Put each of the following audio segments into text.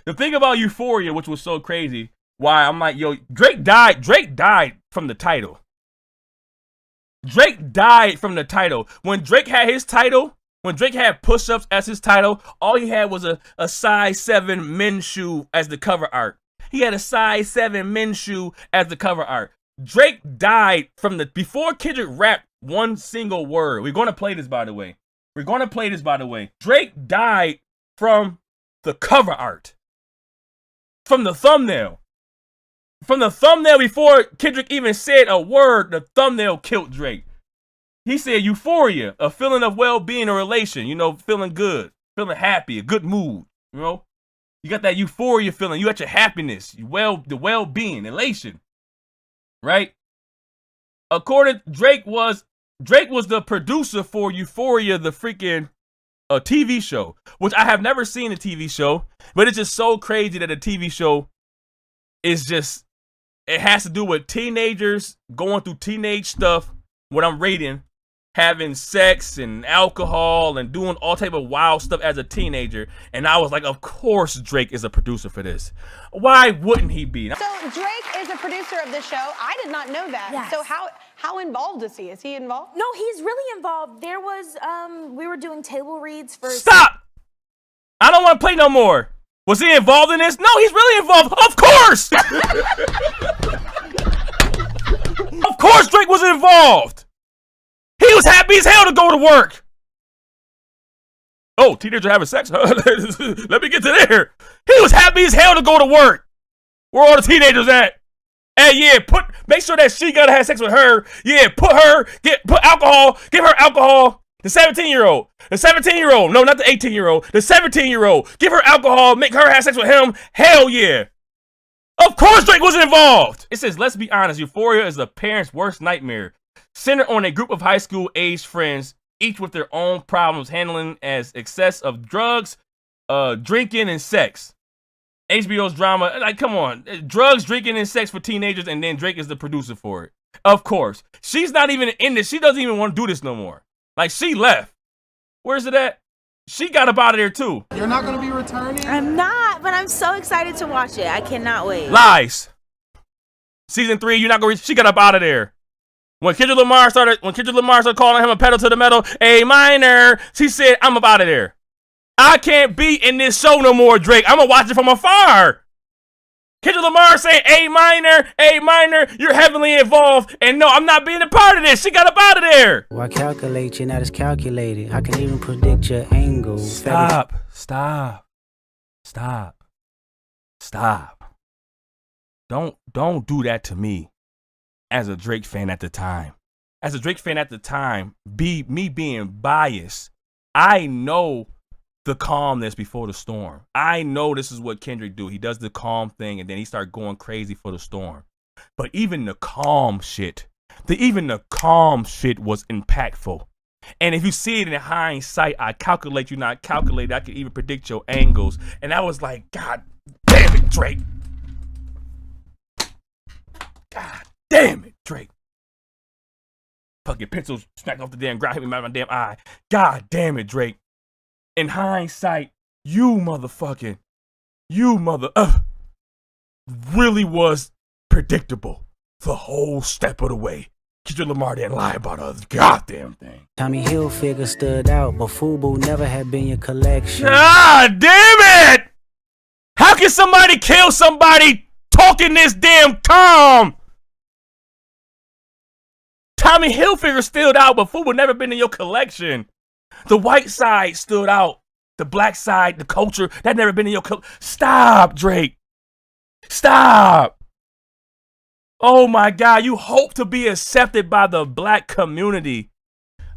The thing about Euphoria, which was so crazy, why I'm like, yo, Drake died from the title. Drake died from the title. When Drake had his title, when Drake had push-ups as his title, all he had was a size 7 men's shoe as the cover art. He had a size 7 men's shoe as the cover art. Drake died from the, before Kendrick rapped one single word. We're going to play this, by the way. Drake died from the cover art. From the thumbnail. From the thumbnail, before Kendrick even said a word, the thumbnail killed Drake. He said euphoria, a feeling of well-being or relation, you know, feeling good, feeling happy, a good mood, you know? You got that euphoria feeling, you got your happiness, the well-being, elation, right? According, Drake was the producer for Euphoria, the freaking TV show, which I have never seen a TV show, but it's just so crazy that a TV show is just, it has to do with teenagers going through teenage stuff, what I'm rating, having sex and alcohol and doing all type of wild stuff as a teenager. And I was like, of course Drake is a producer for this. Why wouldn't he be? So Drake is a producer of the show. I did not know that. Yes. So how involved is he? Is he involved? No, he's really involved. There was, we were doing table reads for... Stop! I don't want to play no more. Was he involved in this? No, he's really involved. Of course! Of course Drake was involved. He was happy as hell to go to work. Oh, teenagers having sex? Let me get to there. He was happy as hell to go to work. Where all the teenagers at? Hey, yeah, make sure that she gotta have sex with her. Yeah, put alcohol, give her alcohol. The 17-year-old. No, not the 18-year-old. The 17-year-old. Give her alcohol, make her have sex with him. Hell yeah. Of course Drake was involved. It says, let's be honest, Euphoria is a parent's worst nightmare. Centered on a group of high school aged friends, each with their own problems handling as excess of drugs, drinking, and sex. HBO's drama, like, come on. Drugs, drinking, and sex for teenagers, and then Drake is the producer for it. Of course. She's not even in this. She doesn't even want to do this no more. Like, she left. Where's it at? She got up out of there, too. You're not going to be returning? I'm not, but I'm so excited to watch it. I cannot wait. Lies. Season 3, you're not going to... She got up out of there. When Kendrick Lamar started calling him a pedal to the metal, A minor, she said, I'm up out of there. I can't be in this show no more, Drake. I'm going to watch it from afar. Kendrick Lamar saying, A minor, you're heavily involved. And no, I'm not being a part of this. She got up out of there. Well, I calculate you, not as calculated. I can even predict your angle. Stop. Don't do that to me. As a Drake fan at the time. Me being biased, I know the calmness before the storm. I know this is what Kendrick do. He does the calm thing and then he start going crazy for the storm. But even the calm shit was impactful. And if you see it in hindsight, I calculate you not calculate. I can even predict your angles. And I was like, God damn it, Drake. God damn it, Drake. Fucking pencil smacked off the damn ground, hit me by my damn eye. God damn it, Drake. In hindsight, you really was predictable the whole step of the way. Kendrick Lamar didn't lie about a goddamn thing. Tommy Hilfiger stood out, but FUBU never had been your collection. God damn it! How can somebody kill somebody talking this damn calm? Tommy Hilfiger stood out, but FUBU never been in your collection. The white side stood out. The black side, the culture, that never been in your collection. Stop, Drake. Stop. Oh my God, you hope to be accepted by the black community.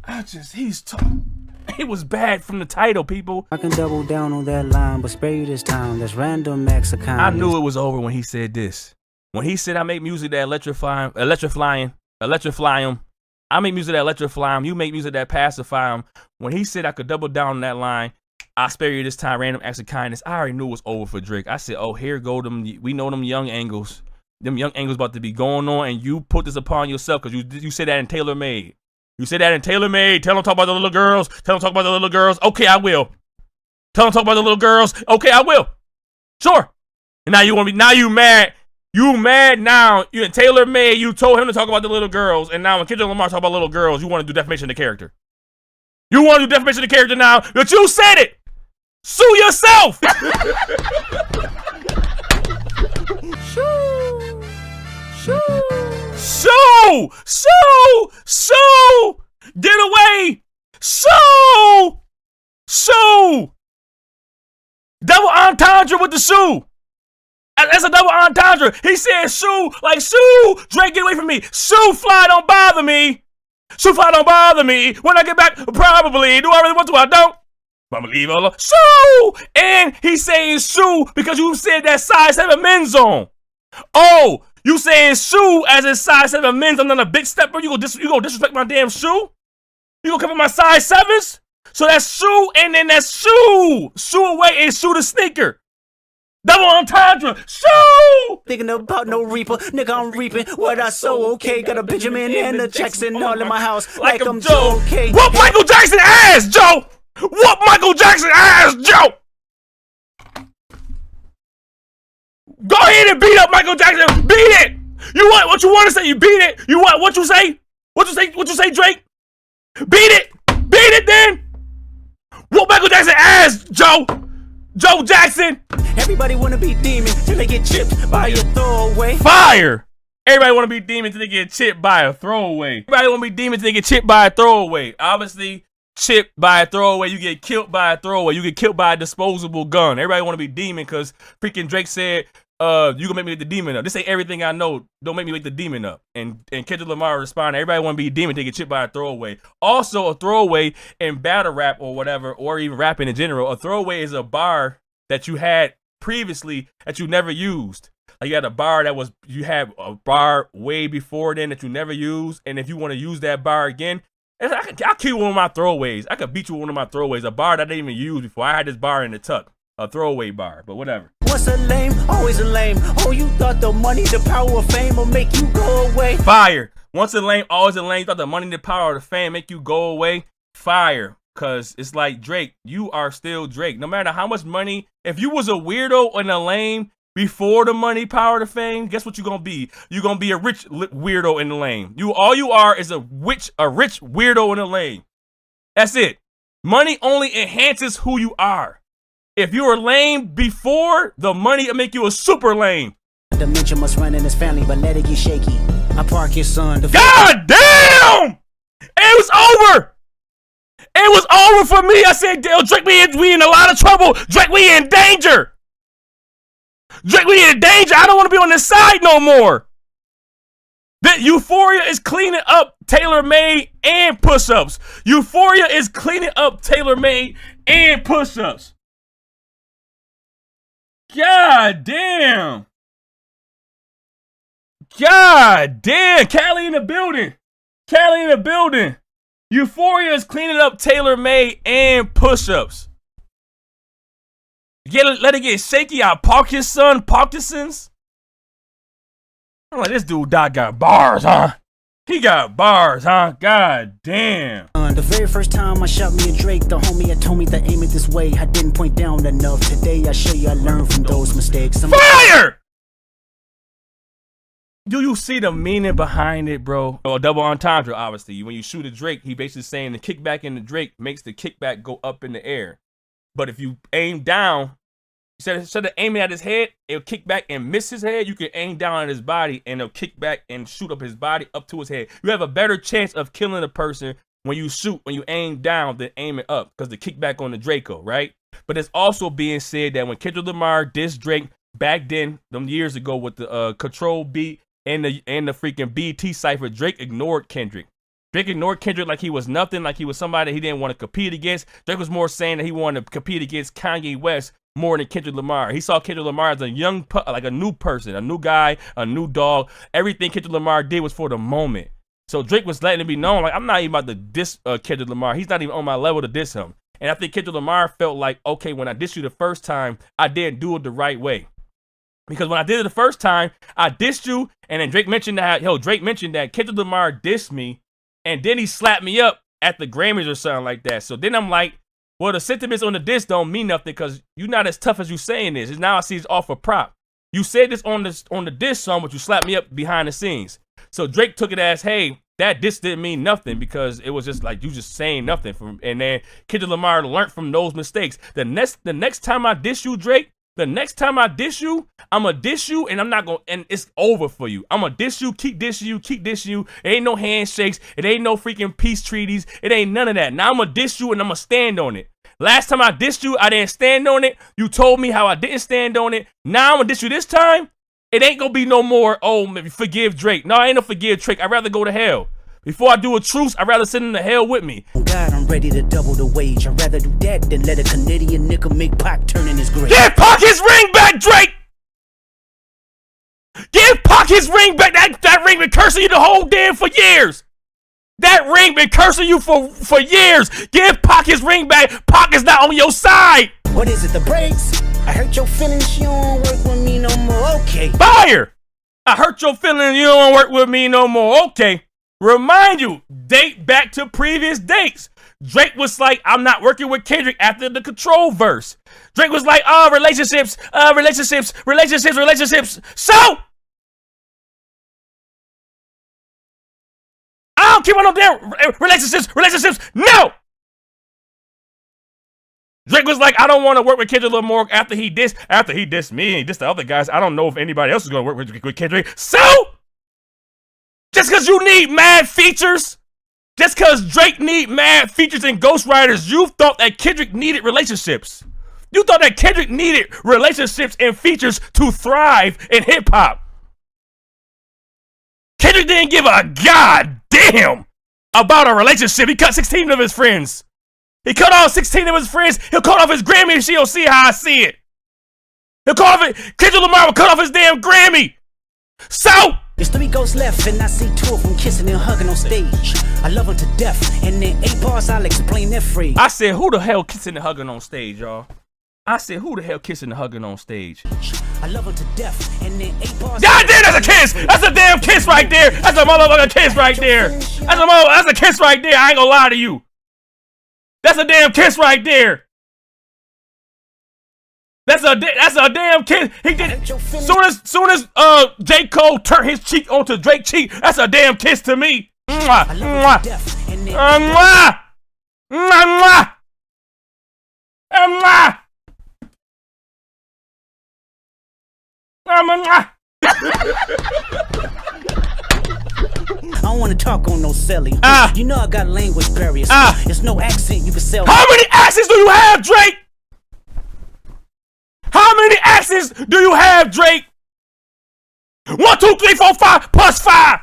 It was bad from the title, people. I can double down on that line, but spare you this time. That's random acts of kindness. I knew it was over when he said this. When he said, I make music that electrify him. I make music that electrify him. You make music that pacify him. When he said I could double down on that line, I spare you this time, random acts of kindness. I already knew it was over for Drake. I said, oh, here go them. We know them young angles. Them young angles about to be going on, and you put this upon yourself because you said that in Tailor Made. You said that in Tailor Made. Tell them talk about the little girls. Okay, I will. Tell them talk about the little girls. Okay, I will. Sure. And now you want me? Now you mad? You mad now? You and Taylor made. You told him to talk about the little girls, and now when Kendrick Lamar talk about little girls, you want to do defamation of the character. You want to do defamation of the character now? But you said it. Sue yourself. Sue. Get away. Sue. Double entendre with the sue. That's a double entendre. He said sue, like sue. Drake, get away from me. Sue fly, don't bother me. Sue fly, don't bother me. When I get back, probably. Do I really want to? I don't. But I'm gonna leave it alone. Sue! And he's saying sue because you said that size 7 men's zone. Oh, you saying sue as a size 7 men's. I'm not a big stepper. You go disrespect my damn shoe? You gonna come with my size 7s? So that's sue, and then that's sue. Sue away and sue the sneaker. Double entendre. Sue! Thinking about no reaper, nigga, I'm reaping what I sow. Okay, got a Benjamin and a Jackson all in my house, like I'm Joe. Okay. Whoop Michael Jackson ass, Joe! Whoop Michael Jackson ass, Joe! Go ahead and beat up Michael Jackson. Beat it. You want what you want to say? You beat it. You want what you say? What you say? What you say, Drake? Beat it. Beat it then. Whoop Michael Jackson ass, Joe. Joe Jackson. Everybody wanna be demon till they get chipped by a throwaway. Fire. Everybody want to be demon till they get chipped by a throwaway. Everybody want to be demon till they get chipped by a throwaway. Obviously, chipped by a throwaway. You get killed by a throwaway. You get killed by a disposable gun. Everybody want to be demon because freaking Drake said, you gonna make me wake the demon up. This ain't everything I know. Don't make me wake the demon up. And Kendrick Lamar responded, everybody want to be a demon till they get chipped by a throwaway. Also, a throwaway in battle rap or whatever, or even rapping in general, a throwaway is a bar that you had previously that you never used. Like you had a bar you had a bar way before then that you never used, and if you want to use that bar again, I'll kill you with one of my throwaways. I could beat you with one of my throwaways. A bar that I didn't even use before. I had this bar in the tuck, a throwaway bar, but whatever. What's a lame? Always a lame. Oh, you thought the money, the power of fame will make you go away. Fire. Once a lame, always a lame. You thought the money, the power, the fame make you go away. Fire. Cause it's like Drake, you are still Drake. No matter how much money, if you was a weirdo and a lame before the money, power, the fame, guess what you're gonna be? You're gonna be a rich weirdo and a lame. All you are is a rich weirdo and a lame. That's it. Money only enhances who you are. If you were lame before, the money will make you a super lame. Dementia must run in his family, but let it get shaky. I park his son. God damn! It was over. It was over for me. I said, Drake, we in a lot of trouble. Drake, we in danger. Drake, we in danger. I don't want to be on this side no more. That Euphoria is cleaning up tailor-made and push-ups. Euphoria is cleaning up tailor-made and push-ups. God damn. God damn. Cali in the building. Cali in the building. Euphoria is cleaning up tailor-made and push-ups. Let it get shaky. I park his son, Parkinson's. I'm like, this dude got bars, huh? He got bars, huh? God damn. The very first time I shot me a Drake, the homie had told me to aim it this way. I didn't point down enough. Today I show you I learned from those mistakes. Fire! Do you see the meaning behind it, bro? A double entendre, obviously. When you shoot a Drake, he basically saying the kickback in the Drake makes the kickback go up in the air. But if you aim down, instead of aiming at his head, it'll kick back and miss his head. You can aim down at his body and it'll kick back and shoot up his body up to his head. You have a better chance of killing a person when you aim down than aiming up because the kickback on the Draco, right? But it's also being said that when Kendrick Lamar dissed Drake back then, them years ago with the Control beat and the freaking BT cipher, Drake ignored Kendrick. Drake ignored Kendrick like he was nothing, like he was somebody he didn't want to compete against. Drake was more saying that he wanted to compete against Kanye West more than Kendrick Lamar. He saw Kendrick Lamar as a like a new person, a new guy, a new dog. Everything Kendrick Lamar did was for the moment. So Drake was letting it be known, like, I'm not even about to diss Kendrick Lamar. He's not even on my level to diss him. And I think Kendrick Lamar felt like, okay, when I dissed you the first time, I didn't do it the right way. Because when I did it the first time, I dissed you, and then Drake mentioned that, Kendrick Lamar dissed me, and then he slapped me up at the Grammys or something like that. So then I'm like, Well, the sentiments on the disc don't mean nothing because you're not as tough as you saying this. And now I see it's off a prop. You said this on the disc song, but you slapped me up behind the scenes. So Drake took it as, hey, that disc didn't mean nothing because it was just like you just saying nothing. And then Kendrick Lamar learned from those mistakes. The next time I diss you, Drake, the next time I diss you, I'ma diss you and I'm not gonna, and it's over for you. I'ma diss you, keep dissing you, keep dissing you. It ain't no handshakes. It ain't no freaking peace treaties. It ain't none of that. Now I'ma diss you and I'ma stand on it. Last time I dissed you, I didn't stand on it. You told me how I didn't stand on it. Now I'm gonna diss you this time. It ain't gonna be no more, oh, maybe forgive Drake. No, I ain't no forgive Drake. I'd rather go to hell. Before I do a truce, I'd rather send him to hell with me. God, I'm ready to double the wage. I'd rather do that than let a Canadian nigga make Pac turn in his grave. Give Pac his ring back, Drake! Give Pac his ring back. That ring been cursing you the whole damn for years. That ring been cursing you for years. Give Pac his ring back. Pac is not on your side. What is it, the brakes? I hurt your feelings, you don't work with me no more. Okay. Fire! I hurt your feelings, you don't work with me no more. Okay. Remind you, date back to previous dates. Drake was like, I'm not working with Kendrick after the Control verse. Drake was like, oh, relationships. So, I don't keep on no damn relationships. No! Drake was like, I don't want to work with Kendrick Lamar after he dissed me and dissed the other guys. I don't know if anybody else is going to work with Kendrick. So, just because you need mad features, just because Drake need mad features and ghostwriters, you thought that Kendrick needed relationships. You thought that Kendrick needed relationships and features to thrive in hip hop. Kendrick didn't give a goddamn about a relationship. He cut 16 of his friends. He cut off 16 of his friends. He'll cut off his Grammy and she'll see how I see it. He'll cut off it. Kendrick Lamar will cut off his damn Grammy. So, there's 3 ghosts left, and I see 2 of them kissing and hugging on stage. I love them to death, and in 8 bars I'll explain their phrase. I said, who the hell kissing and hugging on stage, y'all? I said, who the hell kissing and hugging on stage? I love them to death, and in 8 bars. God damn, that's a kiss! That's a damn kiss right there! That's a motherfucking kiss right there! That's a kiss right there! I ain't gonna lie to you. That's a damn kiss right there! That's a damn kiss. He did. Soon as J. Cole turned his cheek onto Drake's cheek, that's a damn kiss to me. Mwah, mwah, mwah, mwah, mwah, mwah. I don't want to talk on no selling. You know I got language barriers. There's no accent you can sell. How many accents do you have, Drake? How many accents do you have, Drake? 1, 2, 3, 4, 5 plus 5.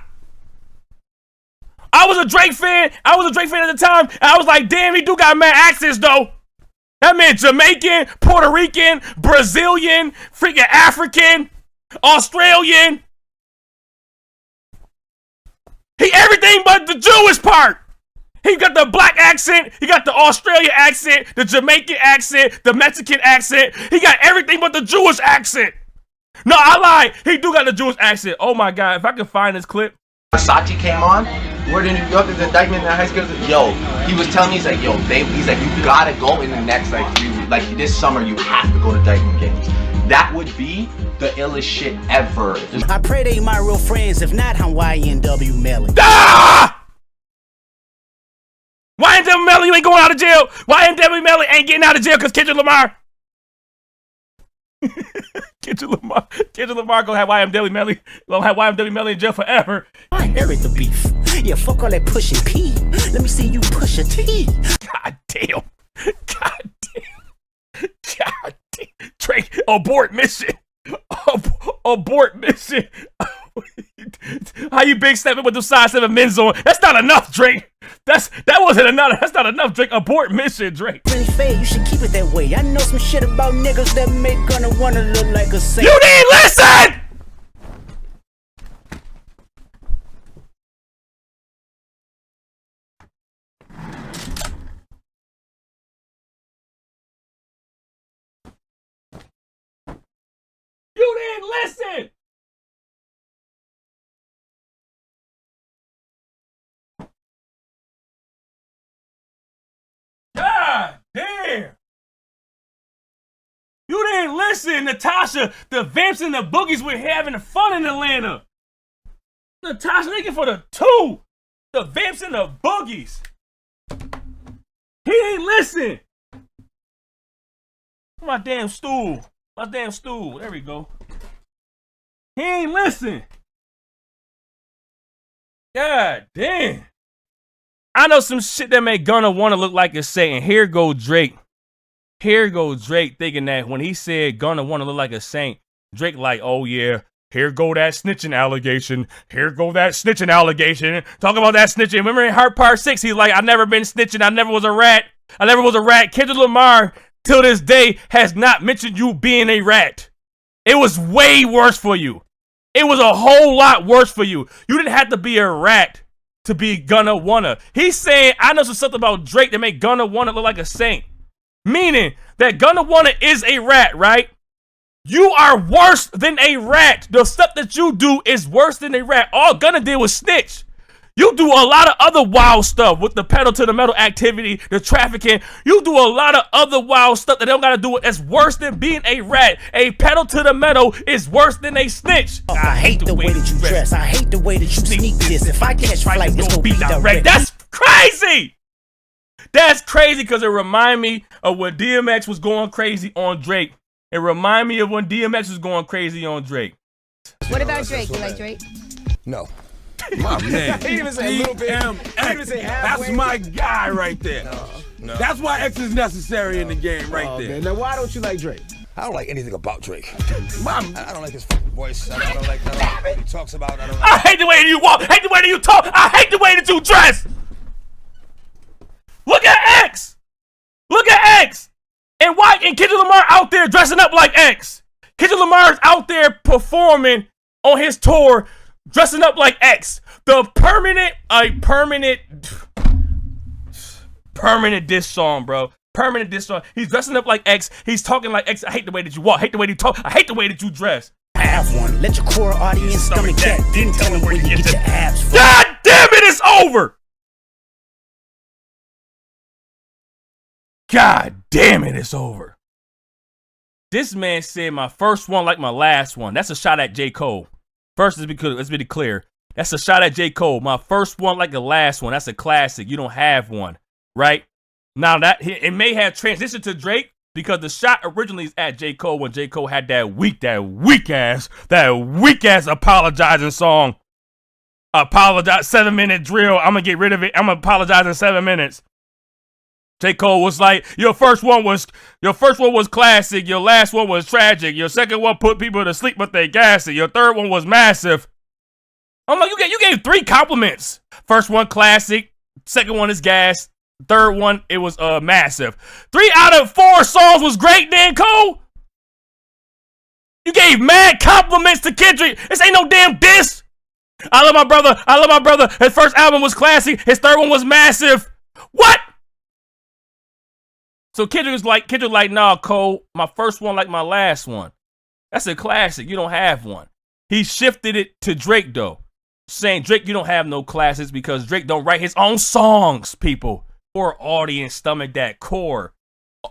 I was a Drake fan. At the time. And I was like, damn, he do got mad accents though. That man Jamaican, Puerto Rican, Brazilian, freaking African, Australian. He everything but the Jewish part. He got the black accent, he got the Australian accent, the Jamaican accent, the Mexican accent. He got everything but the Jewish accent. No, I lied. He do got the Jewish accent. Oh my God, if I can find this clip. Versace came on. We're in New York, the Dykeman in high school. Yo, he was telling me, he's like, yo, babe, he's like, you gotta go in the next, like, 3 weeks. Like, this summer, you have to go to Dykeman games. That would be the illest shit ever. I pray they my real friends. If not, I'm YNW Melly. YNW Melly, you ain't going out of jail. YNW Melly ain't getting out of jail because Kendrick Lamar. Kendrick Lamar gonna have YNW Melly in jail forever. I inherit the beef. Yeah, fuck all that pushing P. Let me see you push a T. God damn. Drake, abort mission. Abort mission. How you big stepping with the size 7 men's on? That's not enough, Drake. That's not enough, Drake. Abort mission, Drake. Really fair, you should keep it that way. I know some shit about niggas that make gonna wanna look like a saint. You didn't listen! You didn't listen! God damn! listen, Natasha. The Vamps and the Boogies were having fun in Atlanta. Natasha, looking for the 2. The Vamps and the Boogies. He ain't listen. My damn stool. My damn stool. There we go. He ain't listen. God damn. I know some shit that make Gunna wanna look like a saint. Here go Drake. Here go Drake thinking that when he said Gunna wanna look like a saint, Drake like, oh yeah, here go that snitching allegation. Here go that snitching allegation. Talk about that snitching. Remember in Heart Part 6, he's like, I never been snitching. I never was a rat. I never was a rat. Kendrick Lamar, till this day, has not mentioned you being a rat. It was way worse for you. It was a whole lot worse for you. You didn't have to be a rat to be Gunna wanna. He's saying, I know some stuff about Drake that make Gunna wanna look like a saint. Meaning that Gunna wanna is a rat, right? You are worse than a rat. The stuff that you do is worse than a rat. All Gunna did was snitch. You do a lot of other wild stuff with the pedal to the metal activity, the trafficking. You do a lot of other wild stuff that they don't gotta do it. That's worse than being a rat. A pedal to the metal is worse than a snitch. I hate the way that you dress. I hate the way that you sneak this. If I catch flight, it's gonna be direct. That's crazy. That's crazy because it remind me of when DMX was going crazy on Drake. It remind me of when DMX was going crazy on Drake. What about Drake? You like Drake? No. My man. He even say a little bit. That's my guy right there. No. That's why X is necessary in the game right there. Now why don't you like Drake? I don't like anything about Drake. I don't like his fucking voice. I don't like what he talks about. I hate the way that you walk. I hate the way that you talk. I hate the way that you dress. Look at X. Look at X. And why? And Kendrick Lamar out there dressing up like X. Kendrick Lamar's out there performing on his tour, dressing up like X. The permanent diss song, bro. Permanent diss song. He's dressing up like X. He's talking like X. I hate the way that you walk. I hate the way that you talk. I hate the way that you dress. Have one. Let your core audience stomach that. Then tell me where you get your abs from. God damn it, it's over. God damn it, it's over. This man said my first one like my last one. That's a shot at J. Cole. First is because, let's be clear. That's a shot at J. Cole. My first one like the last one. That's a classic. You don't have one, right? Now that it may have transitioned to Drake because the shot originally is at J. Cole when J. Cole had that weak ass apologizing song. Apologize, 7-minute drill. I'm gonna get rid of it. I'm gonna apologize in 7 minutes. J. Cole was like, your first one was classic, your last one was tragic, your second one put people to sleep but they gassed it, your third one was massive. I'm like, you gave 3 compliments. First one classic, second one is gas, third one it was massive. 3 out of 4 songs was great then, Cole. You gave mad compliments to Kendrick. This ain't no damn diss. I love my brother. His first album was classic, his third one was massive. What? So Kendrick like, nah, Cole, my first one like my last one. That's a classic. You don't have one. He shifted it to Drake, though, saying, Drake, you don't have no classics because Drake don't write his own songs, people. Core audience, stomach that. Core,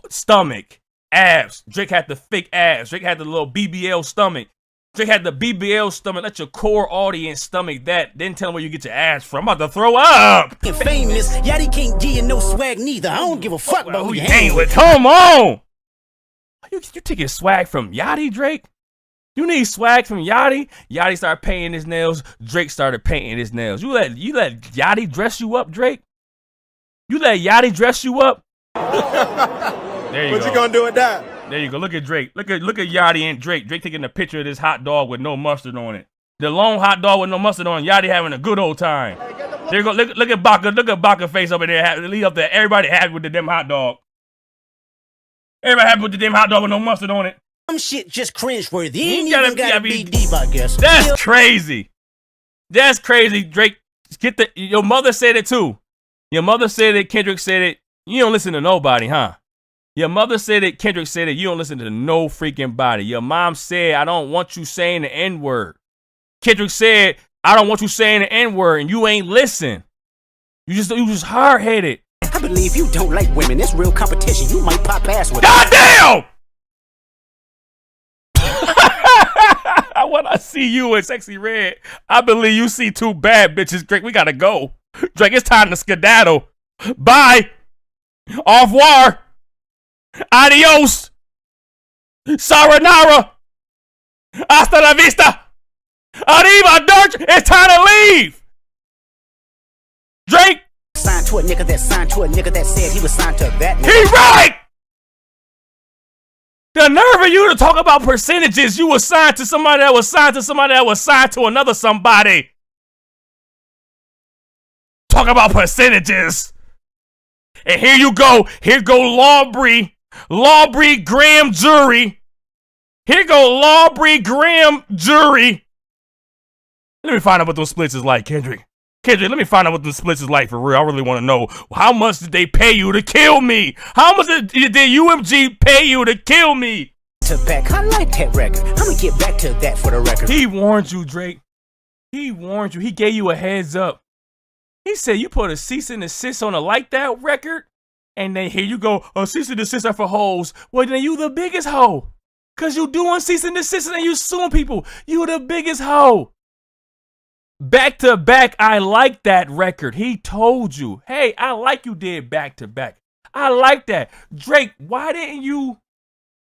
stomach, abs. Drake had the fake abs. Drake had the little BBL stomach. Drake had the BBL stomach. Let your core audience stomach that. Then tell them where you get your ass from. I'm about to throw up. Famous, Yachty can't give you no swag neither. I don't give a fuck about who you hang with. Come on. You taking swag from Yachty, Drake? You need swag from Yachty? Yachty started painting his nails. Drake started painting his nails. You let Yachty dress you up, Drake? You let Yachty dress you up? There you go. What you gonna do with that? There you go. Look at Drake. Look at Yachty and Drake. Drake taking a picture of this hot dog with no mustard on it. The long hot dog with no mustard on. Yachty having a good old time. There you go. Look at Baca. Look at Baca face over there. Lead up there. Everybody happy with the damn hot dog. Everybody happy with the damn hot dog with no mustard on it. Some shit just cringeworthy. You ain't even gotta be deep, I guess. That's crazy. That's crazy, Drake. Your mother said it too. Your mother said it. Kendrick said it. You don't listen to nobody, huh? Your mother said it, Kendrick said it, you don't listen to no freaking body. Your mom said, I don't want you saying the N-word. Kendrick said, I don't want you saying the N-word, and you ain't listen. You just hard-headed. I believe you don't like women. It's real competition. You might pop ass with God damn! I see you in Sexy Red. I believe you see two bad bitches. Drake, we gotta go. Drake, it's time to skedaddle. Bye. Au revoir. Adios. Sayonara. Hasta la vista. Arriba, Dirk. It's time to leave. Drake. Signed to a nigga that signed to a nigga that said he was signed to that nigga. He right. The nerve of you to talk about percentages. You were signed to somebody that was signed to somebody that was signed to another somebody. Talk about percentages. And here you go. Here go Lawbree Graham Jury. Here go Lawbree Graham Jury. Let me find out what those splits is like, Kendrick. Kendrick, let me find out what the splits is like for real. I really want to know. How much did they pay you to kill me? How much did UMG pay you to kill me? To back, I like that record. I'm gonna get back to that for the record. He warned you, Drake. He warned you. He gave you a heads up. He said you put a cease and desist on a Like That record, and then here you go, a cease and desist are for hoes. Well, then you the biggest hoe. Cause you doing cease and desist and you suing people. You the biggest hoe. Back to back, I like that record. He told you, hey, I like you did back to back. I like that. Drake, why didn't you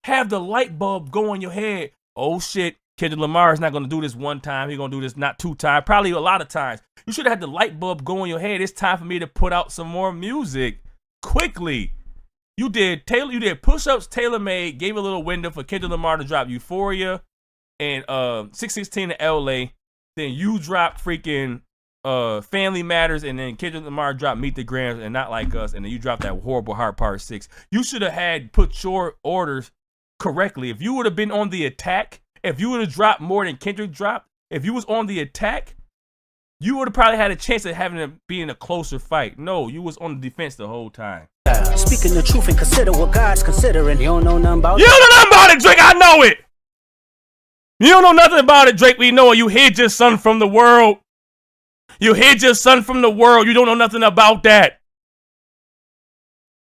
have the light bulb go in your head? Oh shit, Kendrick Lamar is not gonna do this one time. He's gonna do this not 2 times, probably a lot of times. You should have had the light bulb go in your head. It's time for me to put out some more music quickly. You did push-ups, tailor-made, gave a little window for Kendrick Lamar to drop Euphoria and 616 to LA. Then you dropped freaking Family Matters, and then Kendrick Lamar dropped Meet the Grams and Not Like Us, and then you dropped that horrible Heart Part 6. You should have put your orders correctly. If you would have been on the attack, if you would have dropped more than Kendrick dropped, if you was on the attack, you would have probably had a chance of having it being a closer fight. No, you was on the defense the whole time. Speaking the truth and consider what God's considering. You don't know nothing about it. You don't know nothing about it, Drake. I know it. You don't know nothing about it, Drake. We know it. You hid your son from the world. You hid your son from the world. You don't know nothing about that.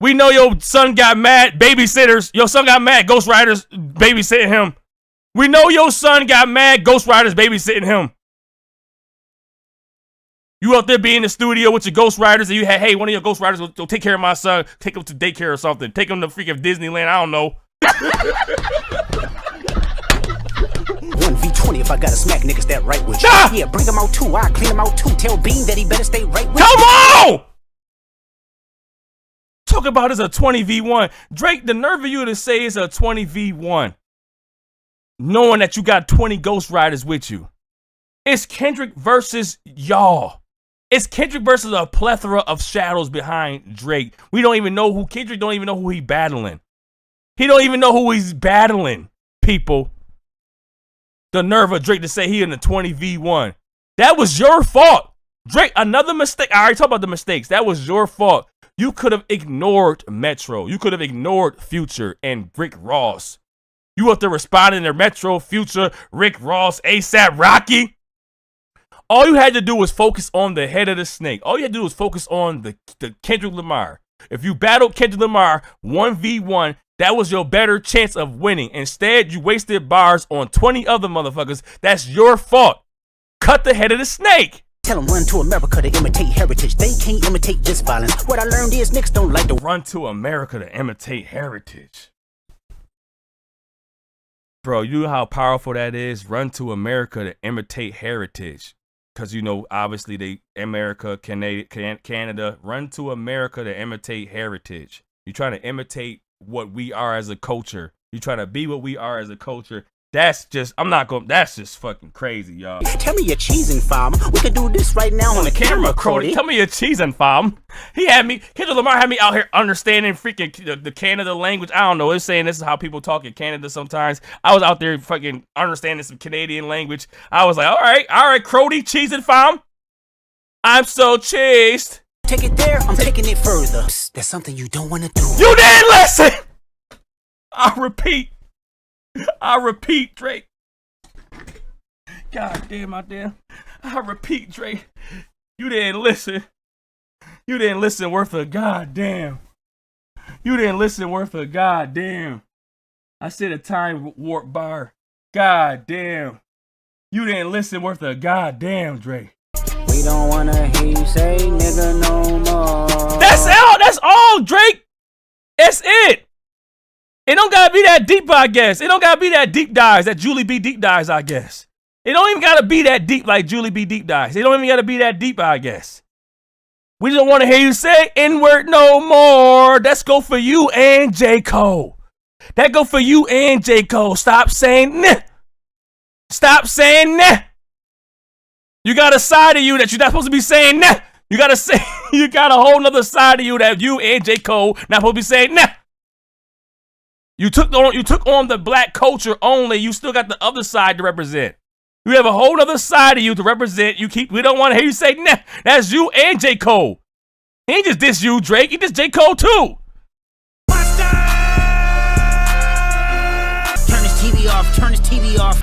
We know your son got mad babysitters. Your son got mad ghostwriters babysitting him. We know your son got mad ghostwriters babysitting him. You out there being in the studio with your ghostwriters, and you had, hey, one of your ghostwriters will take care of my son, take him to daycare or something, take him to freaking Disneyland. I don't know. 1v20 if I gotta smack niggas that right with you. Ah! Yeah, bring him out too. I clean him out too. Tell Bean that he better stay right with Come you. on! Talk about it's a 20v1. Drake, the nerve of you to say it's a 20v1, knowing that you got 20 ghostwriters with you. It's Kendrick versus y'all. It's Kendrick versus a plethora of shadows behind Drake. We don't even know who Kendrick don't even know who he battling. He don't even know who he's battling, people. The nerve of Drake to say he in the 20v1. That was your fault. Drake, another mistake. I already talked about the mistakes. That was your fault. You could have ignored Metro. You could have ignored Future and Rick Ross. You up there responding to Metro, Future, Rick Ross, ASAP Rocky. All you had to do was focus on the head of the snake. All you had to do was focus on the Kendrick Lamar. If you battled Kendrick Lamar 1v1, that was your better chance of winning. Instead, you wasted bars on 20 other motherfuckers. That's your fault. Cut the head of the snake. Tell them run to America to imitate heritage. They can't imitate this violence. What I learned is niggas don't like to Run to America to imitate heritage. Bro, you know how powerful that is? Run to America to imitate heritage. Because, you know, obviously America, Canada, run to America to imitate heritage. You're trying to imitate what we are as a culture. You're trying to be what we are as a culture. That's just, that's just fucking crazy, y'all. Tell me you're cheesing, fam. We could do this right now on the camera, Crody. Tell me you're cheesing, fam. Kendrick Lamar had me out here understanding freaking the Canada language. I don't know. It's saying this is how people talk in Canada sometimes. I was out there fucking understanding some Canadian language. I was like, all right, Crody, cheesing, fam. I'm so cheesed. Take it there, I'm taking it further. Psst, that's something you don't want to do. You didn't listen! I repeat, Drake. God damn, I repeat, Drake. You didn't listen. You didn't listen worth a goddamn. You didn't listen worth a goddamn. I said a time warp bar. God damn. You didn't listen worth a goddamn, Drake. We don't wanna hear you say nigga no more. That's all, Drake. That's it. It don't gotta be that deep, I guess. It don't gotta be that deep dives, that Julie B deep dives, I guess. It don't even gotta be that deep like Julie B deep dives. It don't even gotta be that deep, I guess. We don't want to hear you say N-word no more. That's go for you and J. Cole. That go for you and J. Cole. Stop saying nah. Stop saying nah. You got a side of you that you're not supposed to be saying nah. You got a whole nother side of you that you and J. Cole not supposed to be saying nah. You took on the black culture only. You still got the other side to represent. You have a whole other side of you to represent. We don't want to hear you say nah. That's you and J. Cole. He ain't just diss you, Drake. He diss J. Cole too. Turn his TV off. Turn his TV off.